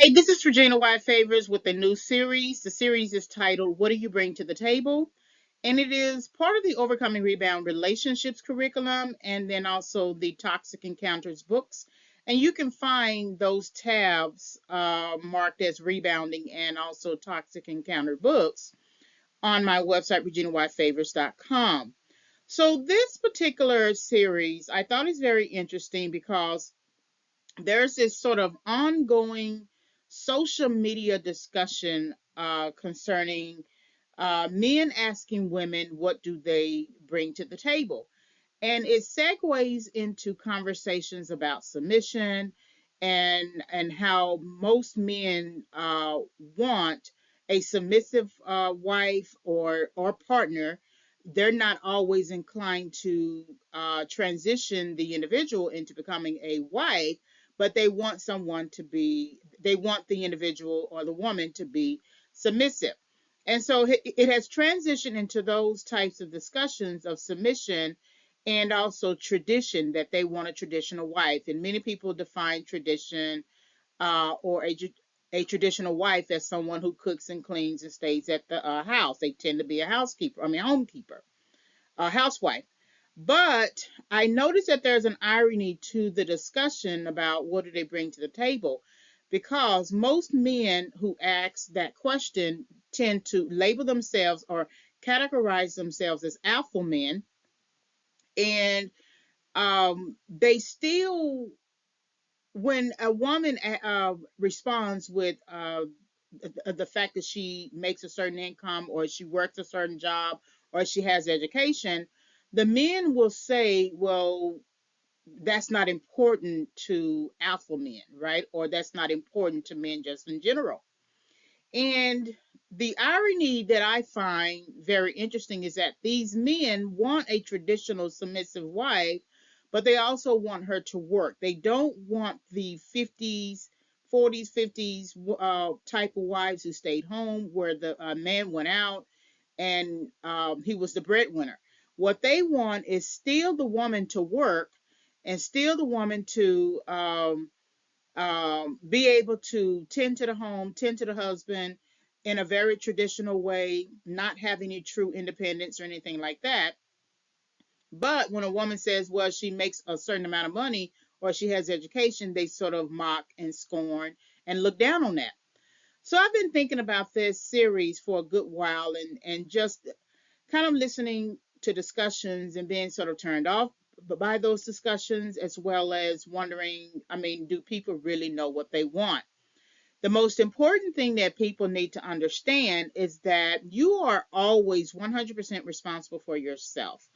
Hey, this is Regina White Favors with a new series. The series is titled What Do You Bring to the Table? And it is part of the Overcoming Rebound Relationships curriculum and then also the Toxic Encounters books. And you can find those tabs marked as rebounding and also toxic encounter books on my website, reginawhitefavors.com. So, this particular series I thought is very interesting because there's this sort of ongoing social media discussion concerning men asking women what do they bring to the table, and it segues into conversations about submission and how most men want a submissive wife or partner. They're not always inclined to transition the individual into becoming a wife, but they want the individual or the woman to be submissive. And so it has transitioned into those types of discussions of submission and also tradition, that they want a traditional wife. And many people define tradition or a traditional wife as someone who cooks and cleans and stays at the house. They tend to be a housekeeper, homekeeper, a housewife. But I noticed that there's an irony to the discussion about what do they bring to the table, because most men who ask that question tend to label themselves or categorize themselves as alpha men, and they still, when a woman responds with the fact that she makes a certain income or she works a certain job or she has education, the men will say, well, that's not important to alpha men, right? Or that's not important to men just in general. And the irony that I find very interesting is that these men want a traditional submissive wife, but they also want her to work. They don't want the 50s, 40s, 50s type of wives who stayed home where the man went out and he was the breadwinner. What they want is still the woman to work and still the woman to be able to tend to the home, tend to the husband in a very traditional way, not have any true independence or anything like that. But when a woman says, well, she makes a certain amount of money or she has education, they sort of mock and scorn and look down on that. So I've been thinking about this series for a good while and just kind of listening to discussions and being sort of turned off by those discussions, as well as wondering, I mean, do people really know what they want? The most important thing that people need to understand is that you are always 100% responsible for yourself.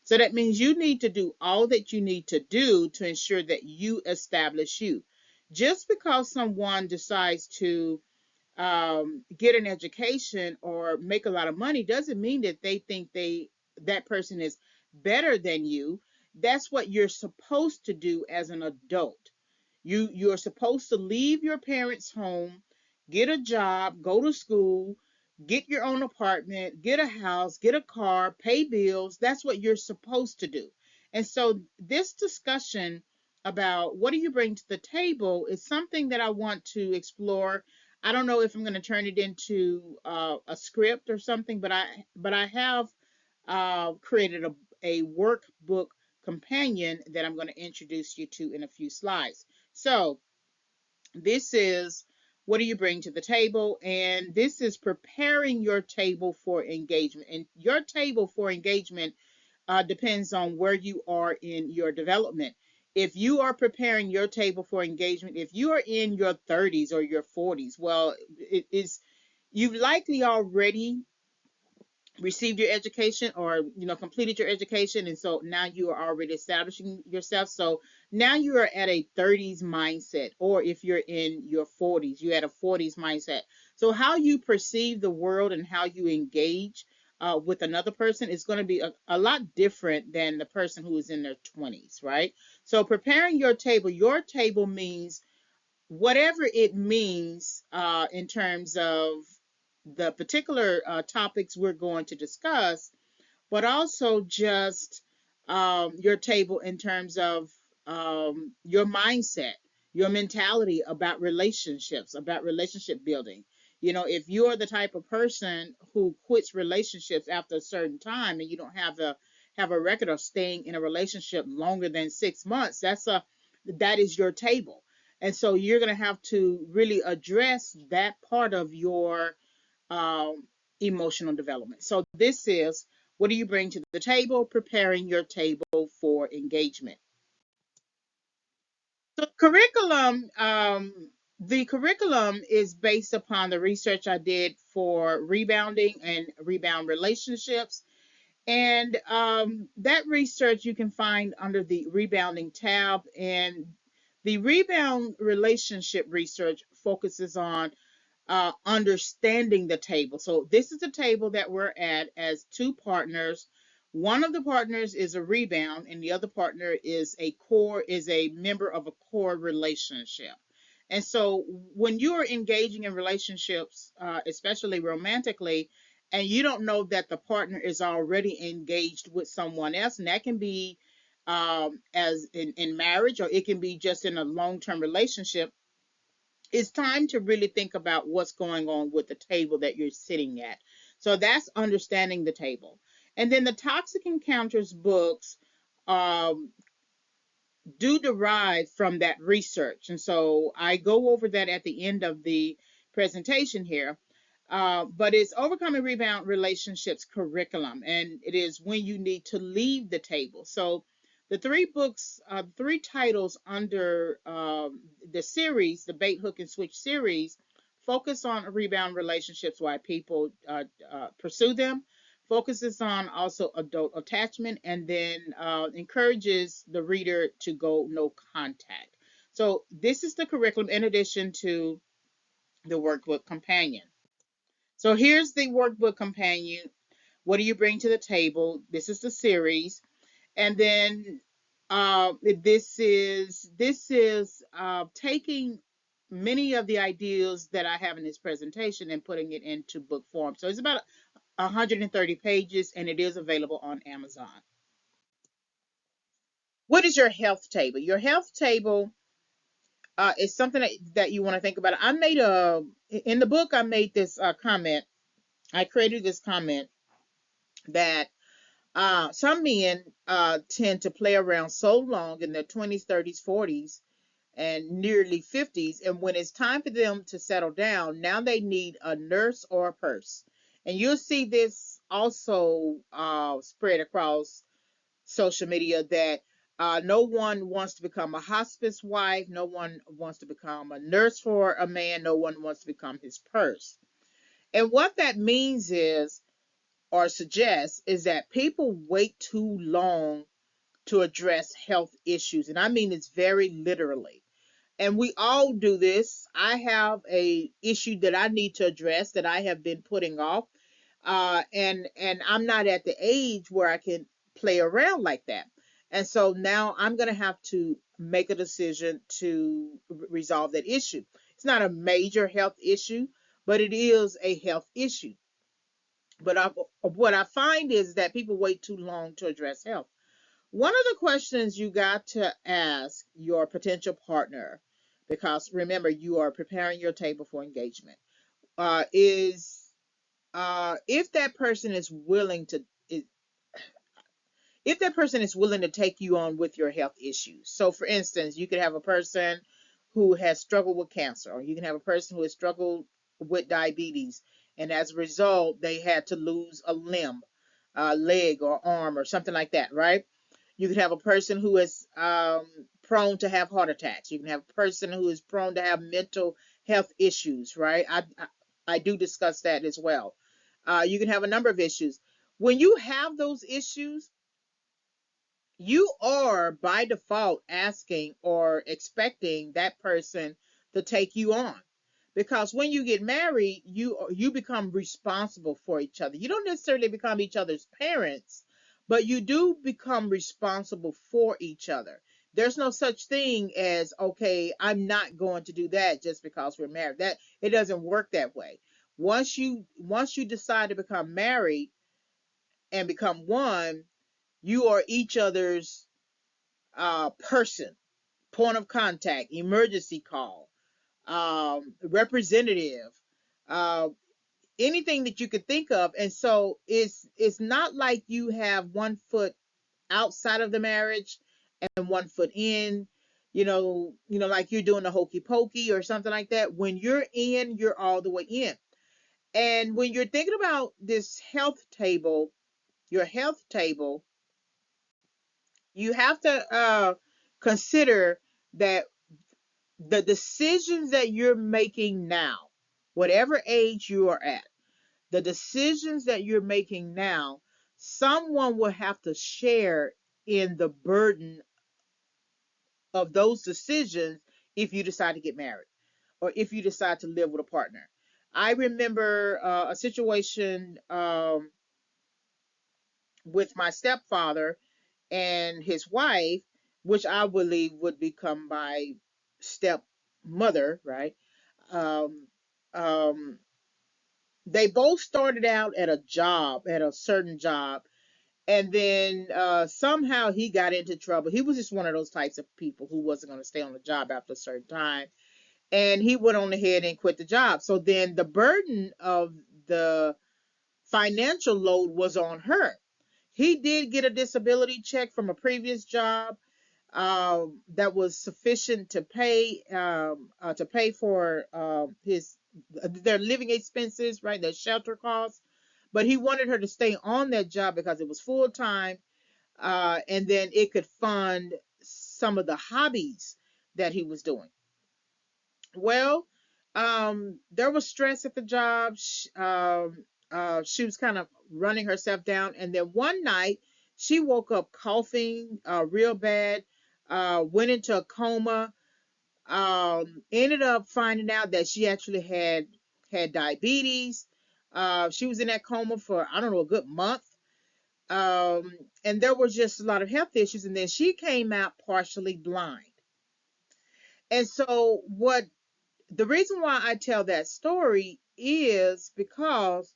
So that means you need to do all that you need to do to ensure that you establish you. Just because someone decides to get an education or make a lot of money doesn't mean that they think that person is better than you. That's what you're supposed to do as an adult. You're supposed to leave your parents' home, get a job, go to school, get your own apartment, get a house, get a car, pay bills. That's what you're supposed to do. And so this discussion about what do you bring to the table is something that I want to explore. I don't know if I'm going to turn it into a script or something, but I have created a workbook companion that I'm going to introduce you to in a few slides. So this is what do you bring to the table, and this is preparing your table for engagement. And your table for engagement depends on where you are in your development. If you are preparing your table for engagement, if you are in your 30s or your 40s, well, it is, you've likely already received your education or completed your education, and so now you are already establishing yourself. So now you are at a 30s mindset, or if you're in your 40s, you're at a 40s mindset. So how you perceive the world and how you engage with another person is going to be a lot different than the person who is in their 20s, right? So preparing your table means whatever it means in terms of the particular topics we're going to discuss, but also just your table in terms of your mindset. your mentality about relationships, about relationship building. If you're the type of person who quits relationships after a certain time and you don't have a record of staying in a relationship longer than 6 months, that is your table. And so you're going to have to really address that part of your um, emotional development. So this is, what do you bring to the table? Preparing your table for engagement. So the curriculum is based upon the research I did for rebounding and rebound relationships. And that research you can find under the rebounding tab. And the rebound relationship research focuses on understanding the table. So this is the table that we're at as two partners. One of the partners is a rebound, and the other partner is a member of a core relationship. And so when you are engaging in relationships, especially romantically, and you don't know that the partner is already engaged with someone else, and that can be as in marriage, or it can be just in a long-term relationship, it's time to really think about what's going on with the table that you're sitting at. So that's understanding the table. And then the Toxic Encounters books um, do derive from that research. And so I go over that at the end of the presentation here. But it's Overcoming Rebound Relationships curriculum, and it is when you need to leave the table. So the three books, three titles under the series, the Bait, Hook, and Switch series, focus on rebound relationships, why people pursue them, focuses on also adult attachment, and then encourages the reader to go no contact. So this is the curriculum in addition to the workbook companion. So here's the workbook companion. What do you bring to the table? This is the series, and then this is taking many of the ideas that I have in this presentation and putting it into book form. So it's about 130 pages, and it is available on Amazon. What is your health table? Your health table is something that you want to think about. I made in the book, I made this comment. I created this comment that some men tend to play around so long in their 20s, 30s, 40s, and nearly 50s. And when it's time for them to settle down, now they need a nurse or a purse. And you'll see this also spread across social media that no one wants to become a hospice wife. No one wants to become a nurse for a man. No one wants to become his purse. And what that means is, or suggests, is that people wait too long to address health issues. And I mean it's very literally. And we all do this. I have a issue that I need to address that I have been putting off, and I'm not at the age where I can play around like that. And so now I'm going to have to make a decision to resolve that issue. It's not a major health issue, but it is a health issue. But what I find is that people wait too long to address health. One of the questions you got to ask your potential partner, because remember, you are preparing your table for engagement, is if that person is willing to, if that person is willing to take you on with your health issues. So, for instance, you could have a person who has struggled with cancer, or you can have a person who has struggled with diabetes, and as a result, they had to lose a limb, a leg or arm or something like that, right? You could have a person who is prone to have heart attacks. You can have a person who is prone to have mental health issues, right? I do discuss that as well. You can have a number of issues. When you have those issues, you are by default asking or expecting that person to take you on, because when you get married, you become responsible for each other. You don't necessarily become each other's parents, but you do become responsible for each other. There's no such thing as, okay, I'm not going to do that just because we're married. That it doesn't work that way. Once you decide to become married and become one, you are each other's person. point of contact, emergency call, representative, uh, anything that you could think of. And so it's not like you have one foot outside of the marriage and one foot in, like you're doing a hokey pokey or something like that. When you're in, you're all the way in. And when you're thinking about this health table, your health table, you have to consider that the decisions that you're making now, whatever age you are at, the decisions that you're making now, someone will have to share in the burden of those decisions if you decide to get married or if you decide to live with a partner. I remember a situation with my stepfather and his wife, which I believe would become my stepmother, right? Um, um, they both started out at a job, at a certain job, and then somehow he got into trouble. He was just one of those types of people who wasn't going to stay on the job after a certain time, and he went on ahead and quit the job. So then the burden of the financial load was on her. He did get a disability check from a previous job that was sufficient to pay for his their living expenses, right? Their shelter costs. But he wanted her to stay on that job because it was full time, and then it could fund some of the hobbies that he was doing. Well, there was stress at the job. She was kind of running herself down, and then one night she woke up coughing real bad, went into a coma. Ended up finding out that she actually had diabetes. She was in that coma for I don't know a good month. And there was just a lot of health issues, and then she came out partially blind. And so what the reason why I tell that story is because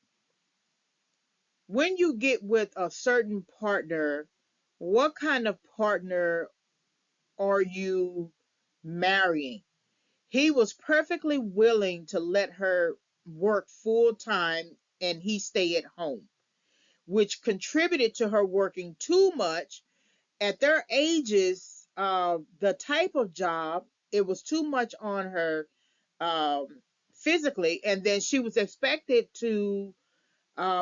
when you get with a certain partner, what kind of partner are you marrying? He was perfectly willing to let her work full time and he stay at home, which contributed to her working too much. At their ages, the type of job, it was too much on her um, physically, and then she was expected to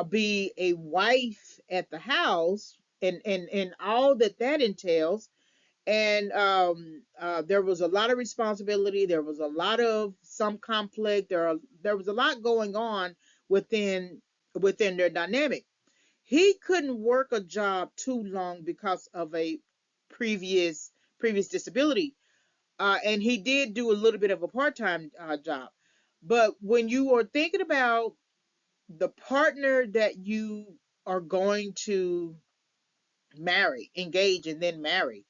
be a wife at the house and all that that entails. And there was a lot of responsibility. There was a lot of some conflict. There was a lot going on within their dynamic. He couldn't work a job too long because of a previous previous disability, and he did do a little bit of a part-time job. But when you are thinking about the partner that you are going to marry, engage, and then marry,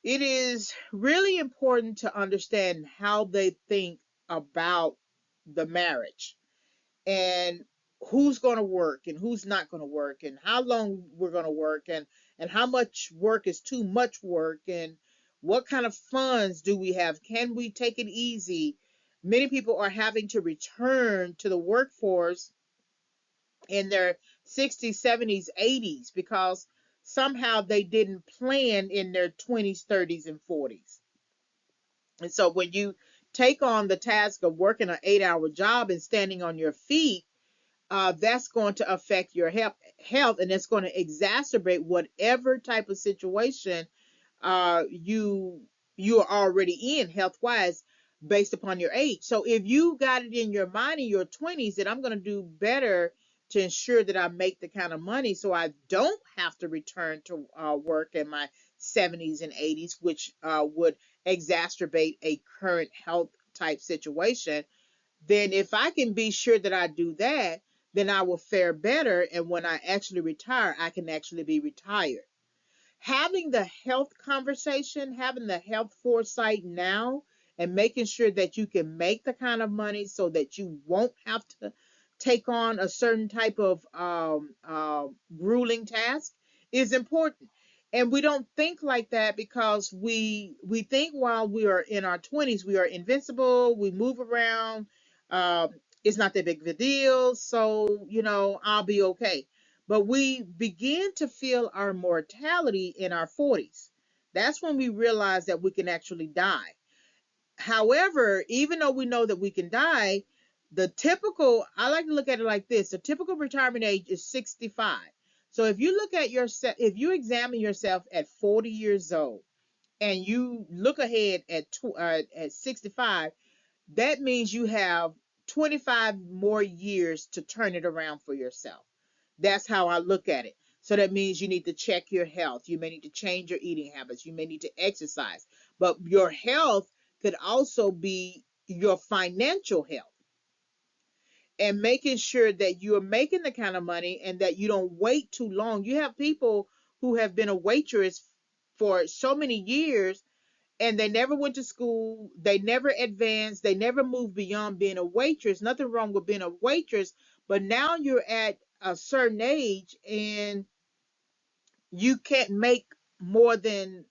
it is really important to understand how they think about the marriage and who's going to work and who's not going to work and how long we're going to work and how much work is too much work and what kind of funds do we have, can we take it easy. Many people are having to return to the workforce in their 60s, 70s, 80s because somehow they didn't plan in their 20s, 30s, and 40s. And so when you take on the task of working an 8-hour job and standing on your feet, that's going to affect your health, and it's going to exacerbate whatever type of situation you are already in health wise based upon your age. So if you got it in your mind in your 20s that I'm going to do better to ensure that I make the kind of money so I don't have to return to work in my 70s and 80s, which would exacerbate a current health type situation, then if I can be sure that I do that, then I will fare better. And when I actually retire, I can actually be retired. Having the health conversation, having the health foresight now, and making sure that you can make the kind of money so that you won't have to take on a certain type of grueling task is important. And we don't think like that because we think while we are in our 20s we are invincible, we move around, um, it's not that big of a deal, so I'll be okay. But we begin to feel our mortality in our 40s. That's when we realize that we can actually die. However, even though we know that we can die, I like to look at it like this: the typical retirement age is 65. So if you look at yourself, if you examine yourself at 40 years old and you look ahead at 65, that means you have 25 more years to turn it around for yourself. That's how I look at it. So that means you need to check your health. You may need to change your eating habits. You may need to exercise. But your health could also be your financial health, and making sure that you are making the kind of money and that you don't wait too long. You have people who have been a waitress for so many years and they never went to school, they never advanced, they never moved beyond being a waitress. Nothing wrong with being a waitress, but now you're at a certain age and you can't make more than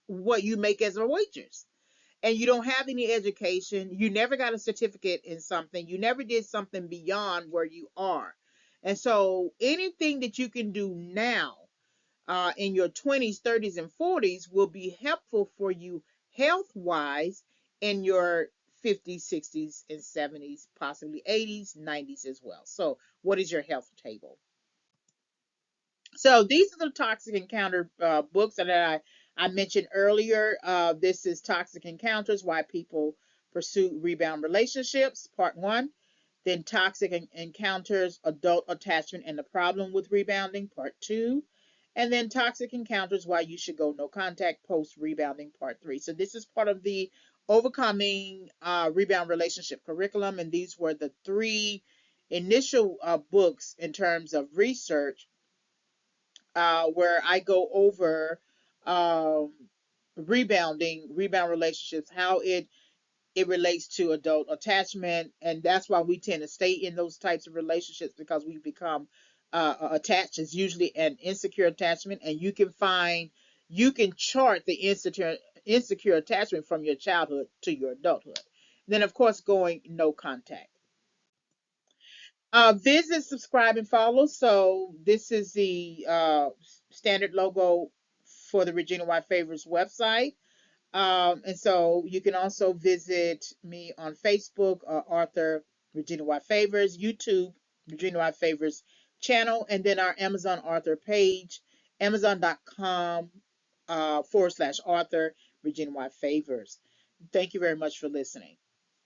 what you make as a waitress. And you don't have any education, you never got a certificate in something, you never did something beyond where you are. And so anything that you can do now, in your 20s, 30s, and 40s will be helpful for you health wise in your 50s, 60s, and 70s, possibly 80s, 90s as well. So, what is your health table? So, these are the Toxic Encounter books that I mentioned earlier. This is Toxic Encounters: Why People Pursue Rebound Relationships, Part 1. Then Toxic Encounters: Adult Attachment and the Problem with Rebounding, Part 2. And then Toxic Encounters: Why You Should Go No Contact Post Rebounding, Part 3. So this is part of the Overcoming Rebound Relationship curriculum, and these were the three initial books in terms of research, where I go over um, rebound relationships, how it relates to adult attachment, and that's why we tend to stay in those types of relationships, because we become attached. Is usually an insecure attachment, and you can chart the insecure attachment from your childhood to your adulthood. Then of course, going no contact. Visit, subscribe, and follow. So this is the standard logo for the Regina White Favors website. And so you can also visit me on Facebook, Arthur Regina White Favors, YouTube, Regina White Favors channel, and then our Amazon Author page, amazon.com /Arthur Regina White Favors. Thank you very much for listening.